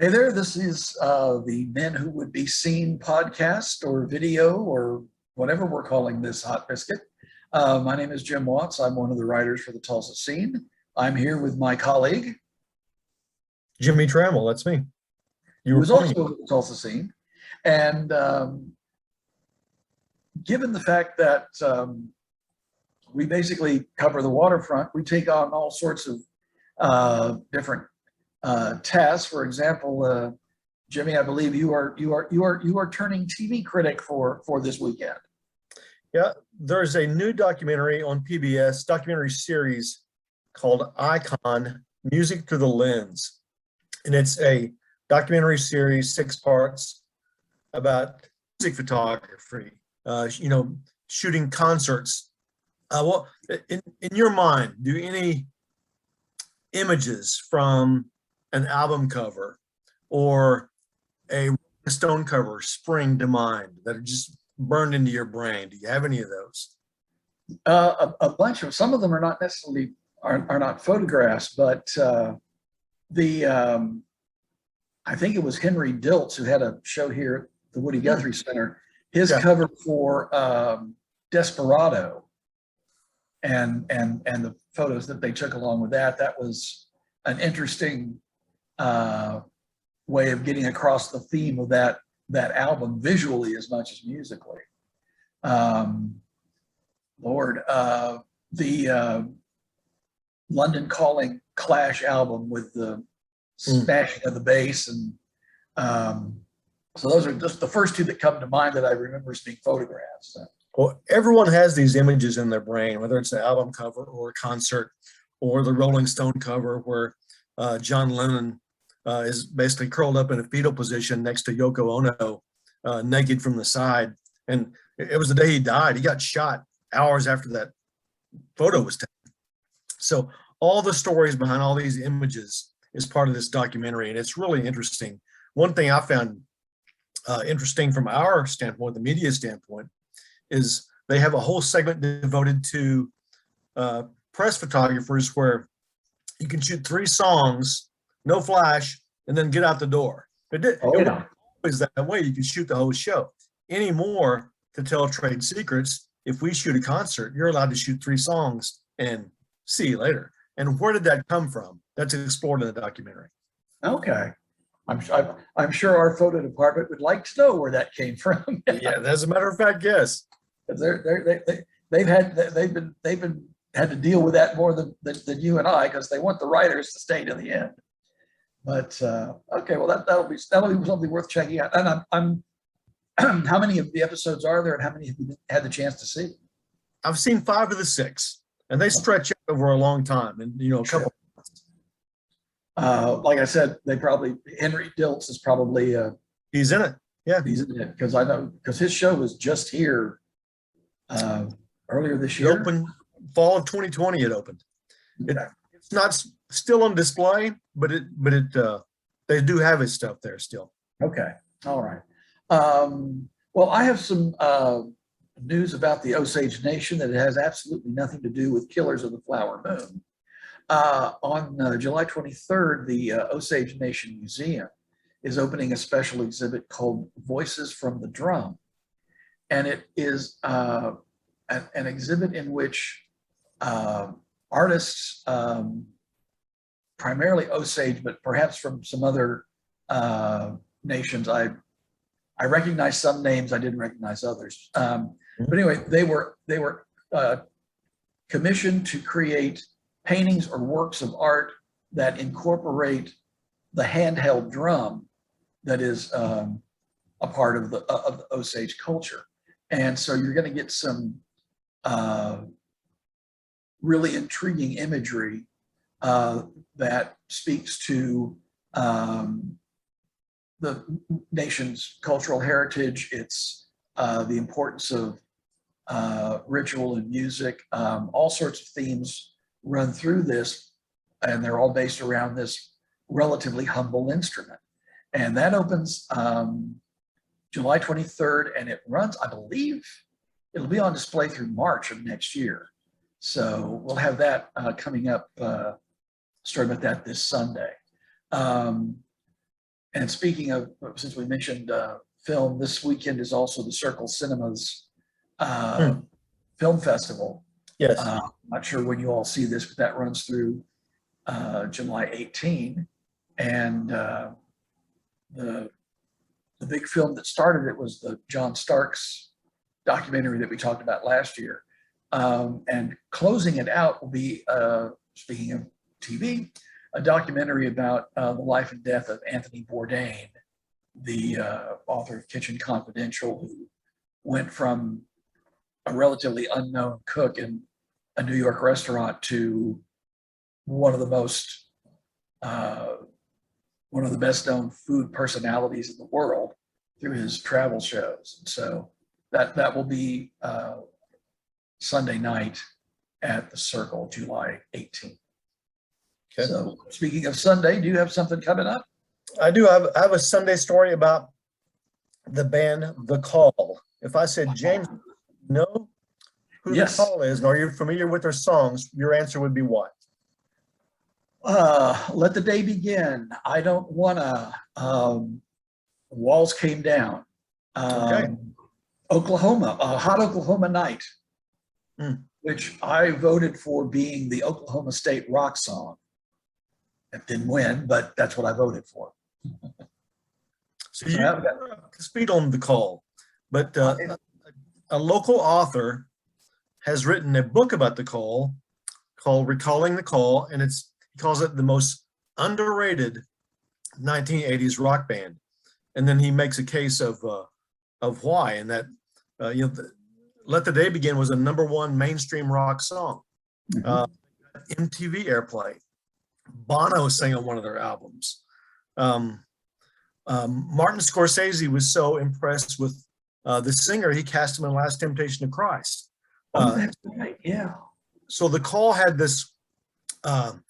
Hey there, this is the Men Who Would Be Seen podcast or video or whatever we're calling this hot biscuit. My name is Jim Watts. I'm one of the writers for the Tulsa scene. I'm here with my colleague, Jimmie Tramel, that's me. You who were is pointing. also with the Tulsa scene. And given the fact that we basically cover the waterfront, we take on all sorts of different tasks. For example, Jimmie, I believe you are turning TV critic for this weekend. Yeah, there's a new documentary on PBS, documentary series called Icon: Music Through the Lens. And it's a documentary series, 6 parts, about music photography, shooting concerts. Well, in your mind, do any images from an album cover or a Stone cover spring to mind that are just burned into your brain? Do you have any of those? A bunch of some of them are not necessarily are not photographs, but I think it was Henry Diltz who had a show here at the Woody Guthrie Center. His cover for Desperado and the photos that they took along with that was an interesting way of getting across the theme of that album visually as much as musically. The London Calling Clash album with the smashing of the bass, and so those are just the first two that come to mind that I remember as being photographs. Well, everyone has these images in their brain, whether it's an album cover or a concert or the Rolling Stone cover where John Lennon is basically curled up in a fetal position next to Yoko Ono, naked from the side. And it was the day he died. He got shot hours after that photo was taken. So all the stories behind all these images is part of this documentary, and it's really interesting. One thing I found interesting from our standpoint, the media standpoint, is they have a whole segment devoted to press photographers where you can shoot 3 songs, no flash, and then get out the door. It wasn't always that way. You can shoot the whole show. Anymore, to tell trade secrets, if we shoot a concert, you're allowed to shoot 3 songs and see you later. And where did that come from? That's explored in the documentary. Okay. I'm sure our photo department would like to know where that came from. Yeah, as a matter of fact, yes. They've had to deal with that more than you and I, because they want the writers to stay to the end. But okay, well that'll be something worth checking out. And I'm how many of the episodes are there, and how many have you had the chance to see? I've seen 5 of the 6, and they stretch out over a long time, and a couple. Like I said, Henry Diltz is probably he's in it. Yeah, he's in it because his show was just here earlier this year. It opened fall of 2020. It opened. It's not still on display, but they do have his stuff there still. Okay, all right. Well, I have some news about the Osage Nation that it has absolutely nothing to do with Killers of the Flower Moon. On July 23rd, the Osage Nation Museum is opening a special exhibit called Voices from the Drum. And it is an exhibit in which artists, primarily Osage, but perhaps from some other nations, I recognize some names, I didn't recognize others. But anyway, they were commissioned to create paintings or works of art that incorporate the handheld drum that is a part of the Osage culture. And so you're going to get some really intriguing imagery that speaks to the nation's cultural heritage, its the importance of ritual and music, all sorts of themes run through this, and they're all based around this relatively humble instrument. And that opens July 23rd, and it runs, I believe, it'll be on display through March of next year. So we'll have that coming up, starting with that this Sunday. And speaking of, since we mentioned film, this weekend is also the Circle Cinemas uh, Hmm. Film Festival. Yes. Not sure when you all see this, but that runs through July 18. And the the big film that started it was the John Starks documentary that we talked about last year. And closing it out will be, speaking of TV, a documentary about the life and death of Anthony Bourdain, the author of Kitchen Confidential, who went from a relatively unknown cook in a New York restaurant to one of the most uh, one of the best known food personalities in the world through his travel shows. And so that will be Sunday night at the Circle, July 18th. Okay. So speaking of Sunday, do you have something coming up? I do. I have a Sunday story about the band The Call. If I said, James, you know who Yes. The Call is, and are you familiar with their songs? Your answer would be what? Let the Day Begin. I don't wanna. Walls Came Down. Okay. Oklahoma, a Hot Oklahoma Night, Hmm. which I voted for being the Oklahoma State rock song. It didn't win, but that's what I voted for. So So you I've got- are up to speed on The Call, but a local author has written a book about The Call called Recalling the Call, and he calls it the most underrated 1980s rock band. And then he makes a case of why, and that Let the Day Begin was a #1 mainstream rock song. MTV airplay. Bono sang on one of their albums. Martin Scorsese was so impressed with the singer, he cast him in Last Temptation of Christ. That's right. Yeah. So The Call had this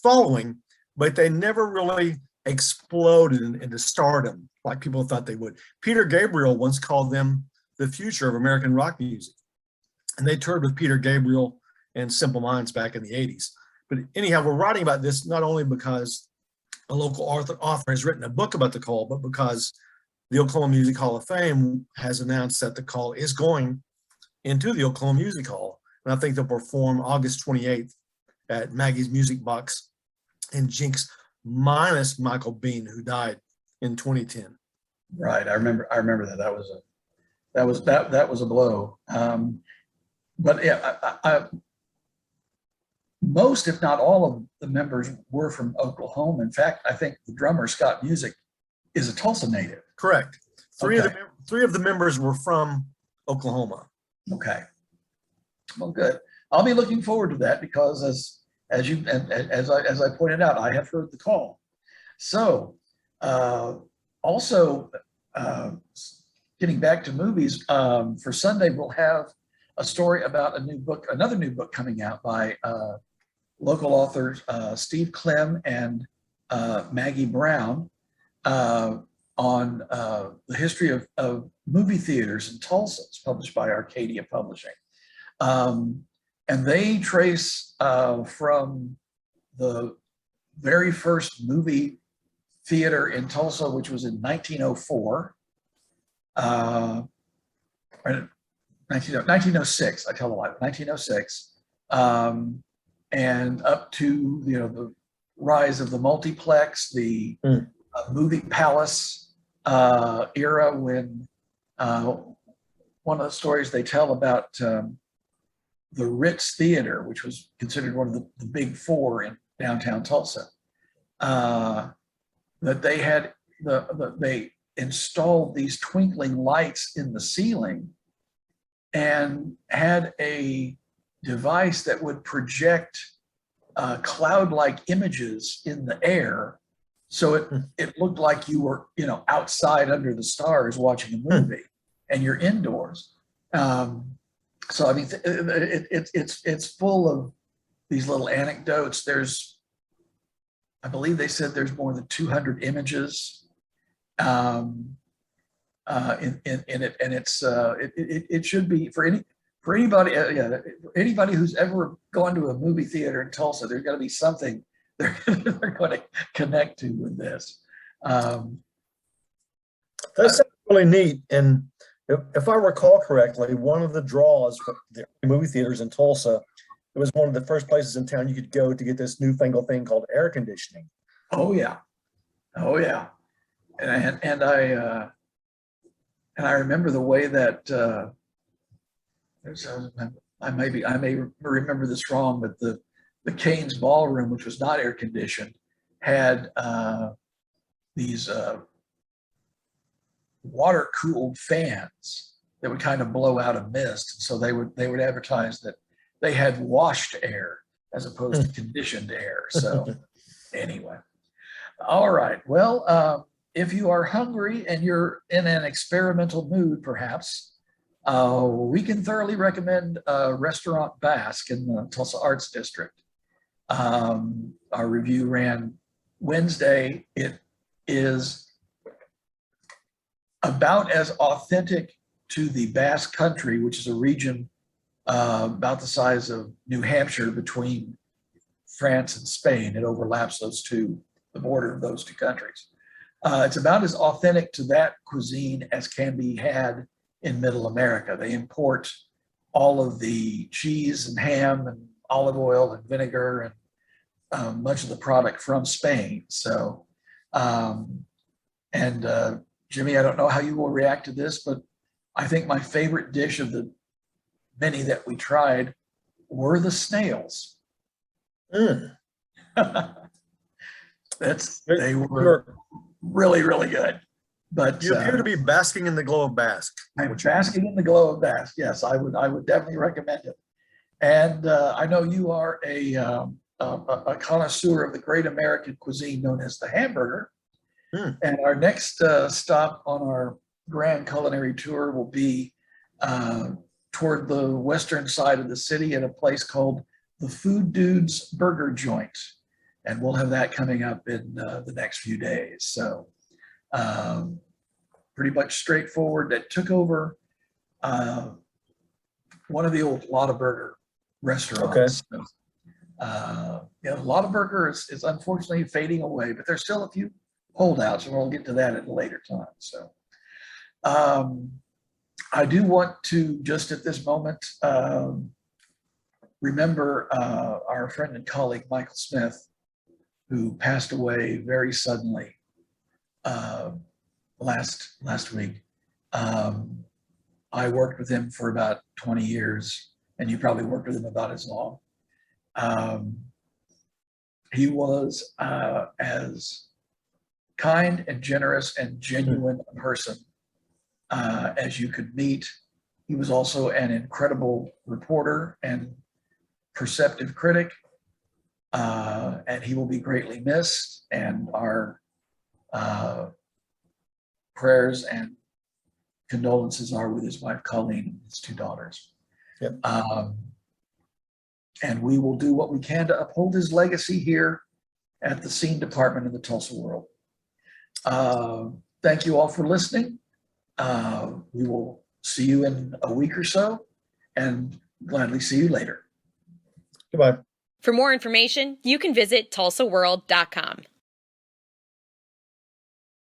following, but they never really exploded into stardom like people thought they would. Peter Gabriel once called them the future of American rock music. And they toured with Peter Gabriel and Simple Minds back in the 80s. But anyhow, we're writing about this not only because a local author has written a book about The Call, but because the Oklahoma Music Hall of Fame has announced that The Call is going into the Oklahoma Music Hall. And I think they'll perform August 28th at Maggie's Music Box in Jinx, minus Michael Bean, who died in 2010. Right. I remember that. That was a blow. But yeah, most, if not all, of the members were from Oklahoma. In fact, I think the drummer Scott Music is a Tulsa native. Correct. Three Okay. of the members were from Oklahoma. Okay. Well, good. I'll be looking forward to that because as I pointed out, I have heard The Call. So also getting back to movies, for Sunday we'll have a story about another new book coming out by local authors Steve Clem and Maggie Brown on the history of movie theaters in Tulsa. It's published by Arcadia Publishing. And they trace from the very first movie theater in Tulsa, which was in 1904, 1906, I tell a lie, 1906, and up to the rise of the multiplex, the movie palace era, when one of the stories they tell about the Ritz Theater, which was considered one of the big four in downtown Tulsa, that they had they installed these twinkling lights in the ceiling and had a device that would project cloud-like images in the air, so it looked like you were outside under the stars watching a movie, and you're indoors. So I mean, it's full of these little anecdotes. I believe they said there's more than 200 images in it, and it should be for anybody anybody who's ever gone to a movie theater in Tulsa. There's got to be something they're going to connect to with this. That sounds really neat. And if I recall correctly, one of the draws for the movie theaters in Tulsa, it was one of the first places in town you could go to get this newfangled thing called air conditioning. Oh yeah, oh yeah, and I remember the way that I may remember this wrong, but the Cain's Ballroom, which was not air conditioned, had these water cooled fans that would kind of blow out a mist. So they would advertise that they had washed air as opposed to conditioned air. So anyway, all right. Well, if you are hungry and you're in an experimental mood, perhaps, we can thoroughly recommend Restaurant Basque in the Tulsa Arts District. Our review ran Wednesday. It is about as authentic to the Basque Country, which is a region about the size of New Hampshire between France and Spain. It overlaps the border of those two countries. It's about as authentic to that cuisine as can be had in Middle America. They import all of the cheese and ham and olive oil and vinegar and much of the product from Spain. So, Jimmie, I don't know how you will react to this, but I think my favorite dish of the many that we tried were the snails. Mm. They were really, really good. But you appear to be basking in the glow of Basque. I'm basking in the glow of Basque. Yes, I would definitely recommend it. And I know you are a connoisseur of the great American cuisine known as the hamburger. Mm. And our next stop on our grand culinary tour will be toward the western side of the city at a place called the Food Dudes Burger Joint. And we'll have that coming up in the next few days. So pretty much straightforward. That took over one of the old Lotta Burger restaurants. Okay. Lotta Burger is unfortunately fading away, but there's still a few holdouts, and we'll get to that at a later time. So I do want to just at this moment remember our friend and colleague Michael Smith, who passed away very suddenly last week. I worked with him for about 20 years, and you probably worked with him about as long. He was as kind and generous and genuine a person as you could meet. He was also an incredible reporter and perceptive critic, and he will be greatly missed. And our prayers and condolences are with his wife Colleen and his two daughters. Yep. And we will do what we can to uphold his legacy here at the Scene Department in the Tulsa World. Thank you all for listening. We will see you in a week or so, and gladly see you later. Goodbye. For more information, you can visit tulsaworld.com.